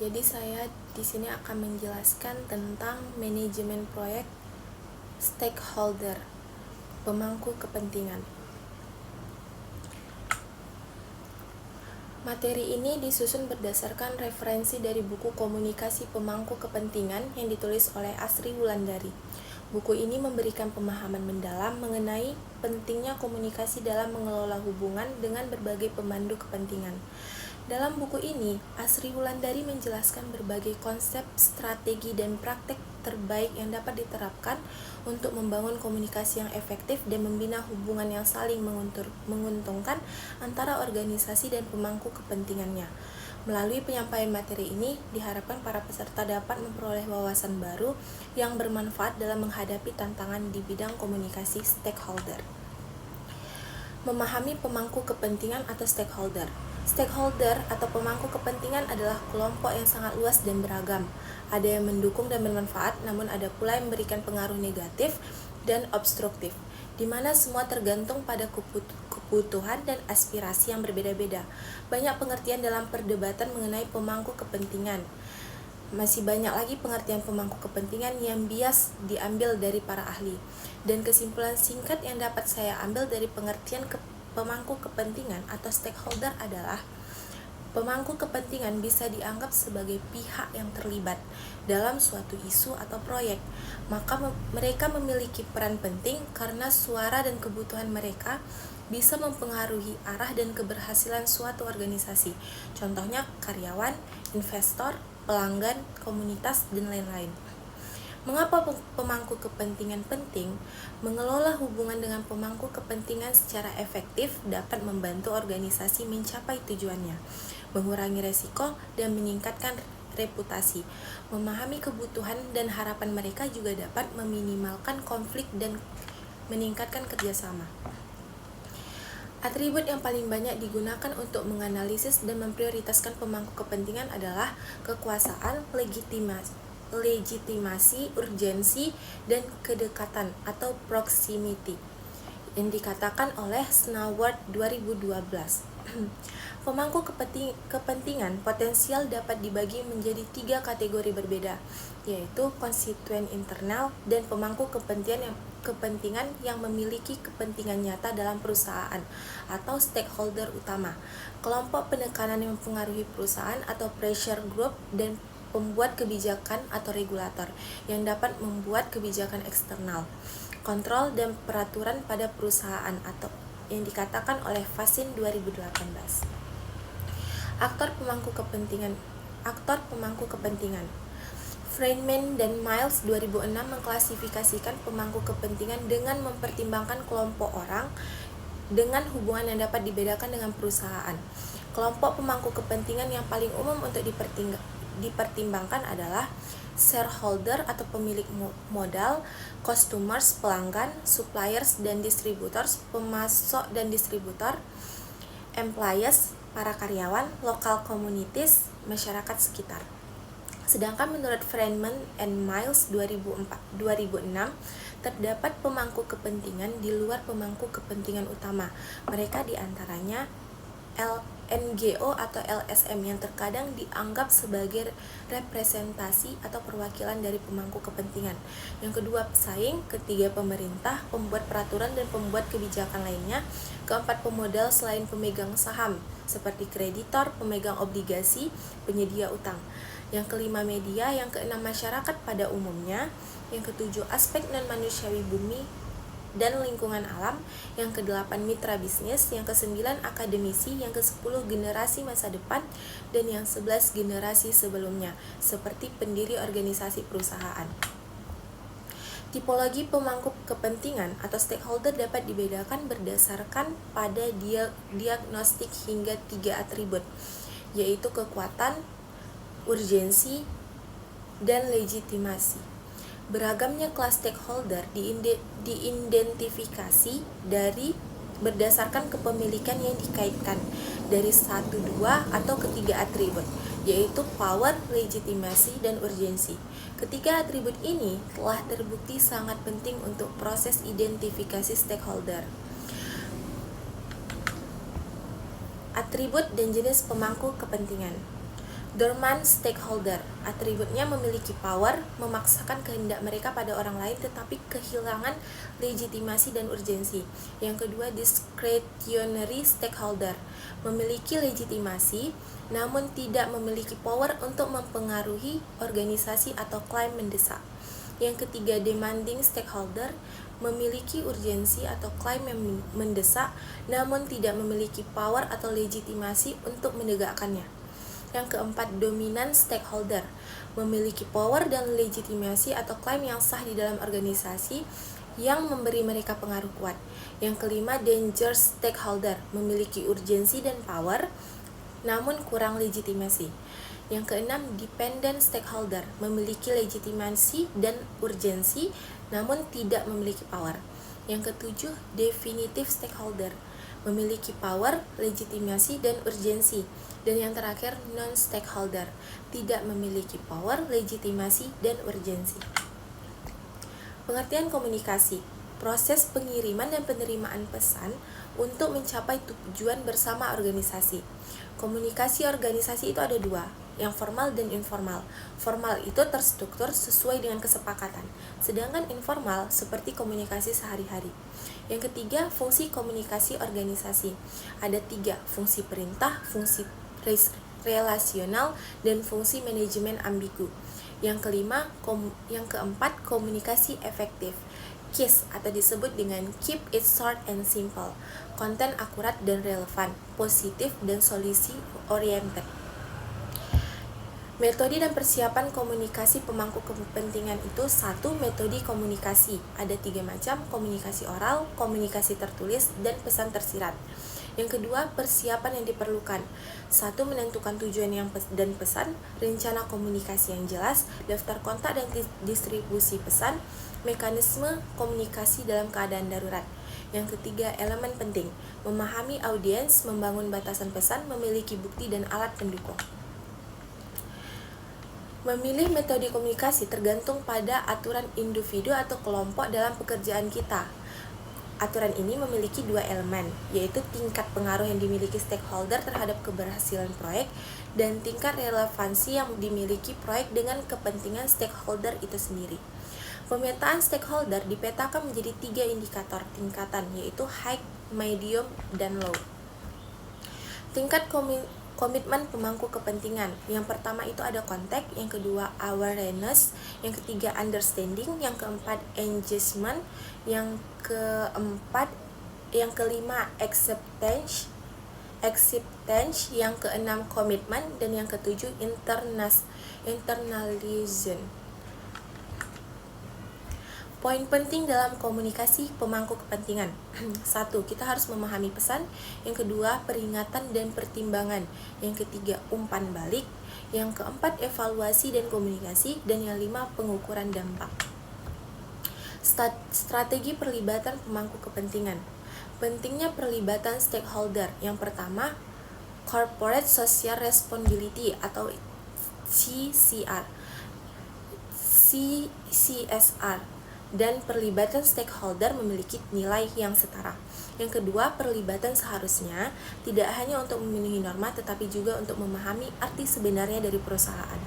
Jadi saya di sini akan menjelaskan tentang manajemen proyek stakeholder, pemangku kepentingan. Materi ini disusun berdasarkan referensi dari buku Komunikasi Pemangku Kepentingan yang ditulis oleh Asri Wulandari. Buku ini memberikan pemahaman mendalam mengenai pentingnya komunikasi dalam mengelola hubungan dengan berbagai pemandu kepentingan. Dalam buku ini, Asri Wulandari menjelaskan berbagai konsep, strategi, dan praktek terbaik yang dapat diterapkan untuk membangun komunikasi yang efektif dan membina hubungan yang saling menguntungkan antara organisasi dan pemangku kepentingannya. Melalui penyampaian materi ini, diharapkan para peserta dapat memperoleh wawasan baru yang bermanfaat dalam menghadapi tantangan di bidang komunikasi stakeholder. Memahami pemangku kepentingan atau stakeholder. Stakeholder atau pemangku kepentingan adalah kelompok yang sangat luas dan beragam. Ada yang mendukung dan bermanfaat, namun ada pula yang memberikan pengaruh negatif dan obstruktif, di mana semua tergantung pada kebutuhan dan aspirasi yang berbeda-beda. Banyak pengertian dalam perdebatan mengenai pemangku kepentingan. Masih banyak lagi pengertian pemangku kepentingan yang bias diambil dari para ahli. Dan kesimpulan singkat yang dapat saya ambil dari pengertian pemangku kepentingan atau stakeholder adalah pemangku kepentingan bisa dianggap sebagai pihak yang terlibat dalam suatu isu atau proyek. Maka mereka memiliki peran penting karena suara dan kebutuhan mereka bisa mempengaruhi arah dan keberhasilan suatu organisasi. Contohnya karyawan, investor, pelanggan, komunitas, dan lain-lain. Mengapa pemangku kepentingan penting? Mengelola hubungan dengan pemangku kepentingan secara efektif dapat membantu organisasi mencapai tujuannya, mengurangi resiko, dan meningkatkan reputasi. Memahami kebutuhan dan harapan mereka juga dapat meminimalkan konflik dan meningkatkan kerjasama. Atribut yang paling banyak digunakan untuk menganalisis dan memprioritaskan pemangku kepentingan adalah kekuasaan, legitimasi, urgensi, dan kedekatan atau proximity yang dikatakan oleh Snoward 2012. Pemangku kepentingan potensial dapat dibagi menjadi 3 kategori berbeda, yaitu konstituen internal dan pemangku kepentingan yang memiliki kepentingan nyata dalam perusahaan atau stakeholder utama, kelompok penekanan yang mempengaruhi perusahaan atau pressure group, dan pembuat kebijakan atau regulator yang dapat membuat kebijakan eksternal, kontrol dan peraturan pada perusahaan atau yang dikatakan oleh Fasin 2018. Aktor pemangku kepentingan. Friedman dan Miles 2006 mengklasifikasikan pemangku kepentingan dengan mempertimbangkan kelompok orang dengan hubungan yang dapat dibedakan dengan perusahaan. Kelompok pemangku kepentingan yang paling umum untuk dipertimbangkan adalah shareholder atau pemilik modal, customers pelanggan, suppliers dan distributors pemasok dan distributor, employees para karyawan, local communities masyarakat sekitar. Sedangkan menurut Friedman and Miles 2006 terdapat pemangku kepentingan di luar pemangku kepentingan utama. Mereka diantaranya NGO atau LSM yang terkadang dianggap sebagai representasi atau perwakilan dari pemangku kepentingan. Yang kedua pesaing, ketiga pemerintah, pembuat peraturan dan pembuat kebijakan lainnya, keempat pemodal selain pemegang saham seperti kreditor, pemegang obligasi, penyedia utang. Yang kelima media, yang keenam masyarakat pada umumnya, yang ketujuh aspek non-manusiawi bumi dan lingkungan alam, yang kedelapan mitra bisnis, yang kesembilan akademisi, yang kesepuluh generasi masa depan, dan yang 11 generasi sebelumnya, seperti pendiri organisasi perusahaan. Tipologi pemangku kepentingan atau stakeholder dapat dibedakan berdasarkan pada diagnostik hingga 3 atribut, yaitu kekuatan, urgensi, dan legitimasi. Beragamnya kelas stakeholder diidentifikasi berdasarkan kepemilikan yang dikaitkan dari 1, 2, atau ketiga atribut, yaitu power, legitimasi, dan urgensi. Ketiga atribut ini telah terbukti sangat penting untuk proses identifikasi stakeholder. Atribut dan jenis pemangku kepentingan. Dormant stakeholder, atributnya memiliki power, memaksakan kehendak mereka pada orang lain tetapi kehilangan legitimasi dan urgensi. Yang kedua, discretionary stakeholder, memiliki legitimasi namun tidak memiliki power untuk mempengaruhi organisasi atau klaim mendesak. Yang ketiga, demanding stakeholder, memiliki urgensi atau klaim yang mendesak namun tidak memiliki power atau legitimasi untuk menegakkannya. Yang keempat, dominant stakeholder, memiliki power dan legitimasi atau klaim yang sah di dalam organisasi yang memberi mereka pengaruh kuat. Yang kelima, dangerous stakeholder, memiliki urgensi dan power namun kurang legitimasi. Yang keenam, dependent stakeholder, memiliki legitimasi dan urgensi namun tidak memiliki power. Yang ketujuh, definitive stakeholder, memiliki power, legitimasi, dan urgensi. Dan yang terakhir, non-stakeholder, tidak memiliki power, legitimasi, dan urgensi. Pengertian komunikasi, proses pengiriman dan penerimaan pesan untuk mencapai tujuan bersama organisasi. Komunikasi organisasi itu ada dua, yang formal dan informal. Formal itu terstruktur sesuai dengan kesepakatan, sedangkan informal seperti komunikasi sehari-hari. Yang ketiga, fungsi komunikasi organisasi. Ada tiga, fungsi perintah, fungsi relasional, dan fungsi manajemen ambigu. Yang keempat, komunikasi efektif. KISS atau disebut dengan keep it short and simple, konten akurat dan relevan, positif dan solusi oriented. Metode dan persiapan komunikasi pemangku kepentingan itu. Satu, metode komunikasi. Ada 3 macam, komunikasi oral, komunikasi tertulis, dan pesan tersirat. Yang kedua, persiapan yang diperlukan. Satu, menentukan tujuan dan pesan, rencana komunikasi yang jelas, daftar kontak dan distribusi pesan, mekanisme komunikasi dalam keadaan darurat. Yang ketiga, elemen penting, memahami audiens, membangun batasan pesan, memiliki bukti dan alat pendukung. Memilih metode komunikasi tergantung pada aturan individu atau kelompok dalam pekerjaan kita. Aturan ini memiliki 2 elemen, yaitu tingkat pengaruh yang dimiliki stakeholder terhadap keberhasilan proyek dan tingkat relevansi yang dimiliki proyek dengan kepentingan stakeholder itu sendiri. Pemetaan stakeholder dipetakan menjadi 3 indikator tingkatan, yaitu high, medium, dan low. Tingkat komitmen pemangku kepentingan. Yang pertama itu ada kontak, yang kedua awareness, yang ketiga understanding, yang keempat engagement, yang kelima acceptance, yang keenam komitmen, dan yang ketujuh internalization. Poin penting dalam komunikasi pemangku kepentingan. 1. Kita harus memahami pesan. Yang kedua, peringatan dan pertimbangan. Yang ketiga, umpan balik. Yang keempat, evaluasi dan komunikasi. Dan yang 5, pengukuran dampak. Strategi perlibatan pemangku kepentingan. Pentingnya perlibatan stakeholder. Yang pertama, Corporate Social Responsibility atau CSR. Dan perlibatan stakeholder memiliki nilai yang setara. Yang kedua, perlibatan seharusnya tidak hanya untuk memenuhi norma tetapi juga untuk memahami arti sebenarnya dari perusahaan.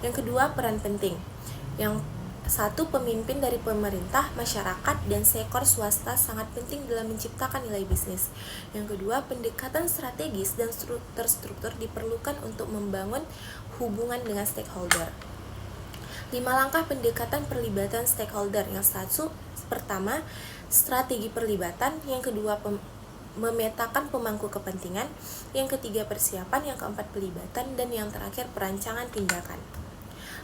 Yang kedua, peran penting. Yang satu, pemimpin dari pemerintah, masyarakat, dan sektor swasta sangat penting dalam menciptakan nilai bisnis. Yang kedua, pendekatan strategis dan terstruktur diperlukan untuk membangun hubungan dengan stakeholder. 5 langkah pendekatan perlibatan stakeholder. Yang satu, pertama, strategi perlibatan. Yang kedua, memetakan pemangku kepentingan. Yang ketiga, persiapan. Yang keempat, pelibatan. Dan yang terakhir, perancangan tindakan.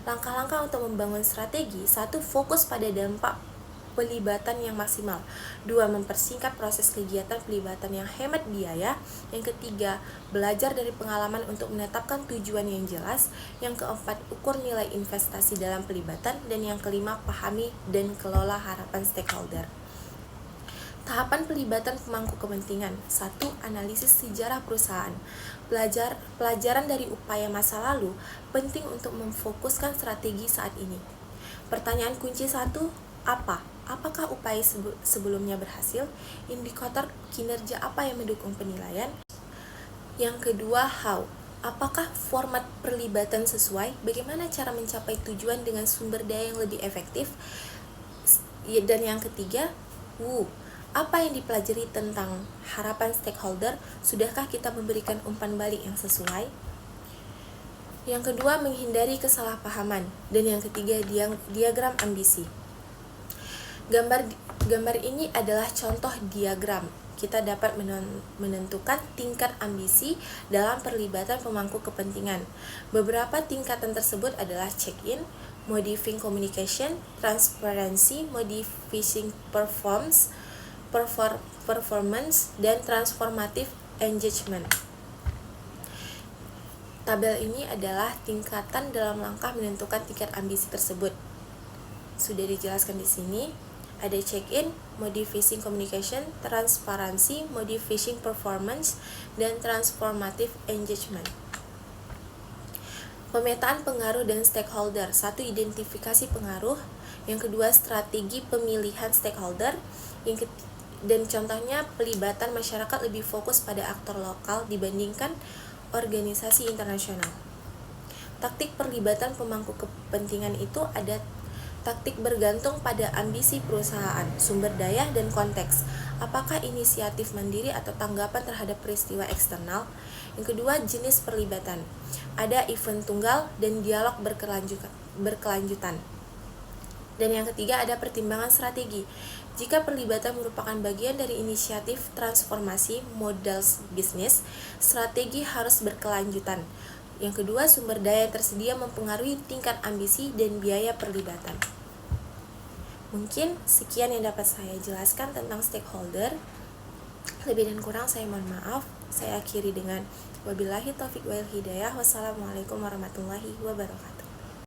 Langkah-langkah untuk membangun strategi. 1. Fokus pada dampak pelibatan yang maksimal. 2. Mempersingkat proses kegiatan pelibatan yang hemat biaya. Yang ketiga, belajar dari pengalaman untuk menetapkan tujuan yang jelas. Yang keempat, ukur nilai investasi dalam pelibatan. Dan yang kelima, pahami dan kelola harapan stakeholder. Tahapan pelibatan pemangku kepentingan. 1. Analisis sejarah perusahaan. Pelajaran dari upaya masa lalu penting untuk memfokuskan strategi saat ini. Pertanyaan kunci 1, apa? Apakah upaya sebelumnya berhasil? Indikator kinerja apa yang mendukung penilaian? Yang kedua, how? Apakah format perlibatan sesuai? Bagaimana cara mencapai tujuan dengan sumber daya yang lebih efektif? Dan yang ketiga, apa yang dipelajari tentang harapan stakeholder? Sudahkah kita memberikan umpan balik yang sesuai? Yang kedua, menghindari kesalahpahaman. Dan yang ketiga, diagram ambisi. Gambar ini adalah contoh diagram. Kita dapat menentukan tingkat ambisi dalam perlibatan pemangku kepentingan. Beberapa tingkatan tersebut adalah check-in, modifying communication, transparency, modifying performance, dan transformative engagement. Tabel ini adalah tingkatan dalam langkah menentukan tingkat ambisi tersebut. Sudah dijelaskan di sini. Ada check-in, modifying communication, transparansi, modifying performance, dan transformative engagement. Pemetaan pengaruh dan stakeholder. 1. Identifikasi pengaruh. Yang kedua, strategi pemilihan stakeholder. Dan contohnya, pelibatan masyarakat lebih fokus pada aktor lokal dibandingkan organisasi internasional. Taktik perlibatan pemangku kepentingan itu ada taktik bergantung pada ambisi perusahaan, sumber daya, dan konteks. Apakah inisiatif mandiri atau tanggapan terhadap peristiwa eksternal? Yang kedua, jenis perlibatan. Ada event tunggal dan dialog berkelanjutan. Dan yang ketiga, ada pertimbangan strategi. Jika perlibatan merupakan bagian dari inisiatif transformasi modal bisnis, strategi harus berkelanjutan. Yang kedua, sumber daya yang tersedia mempengaruhi tingkat ambisi dan biaya perlibatan. Mungkin sekian yang dapat saya jelaskan tentang stakeholder. Lebih dan kurang saya mohon maaf. Saya akhiri dengan wabillahi taufiq wal hidayah. Wassalamualaikum warahmatullahi wabarakatuh.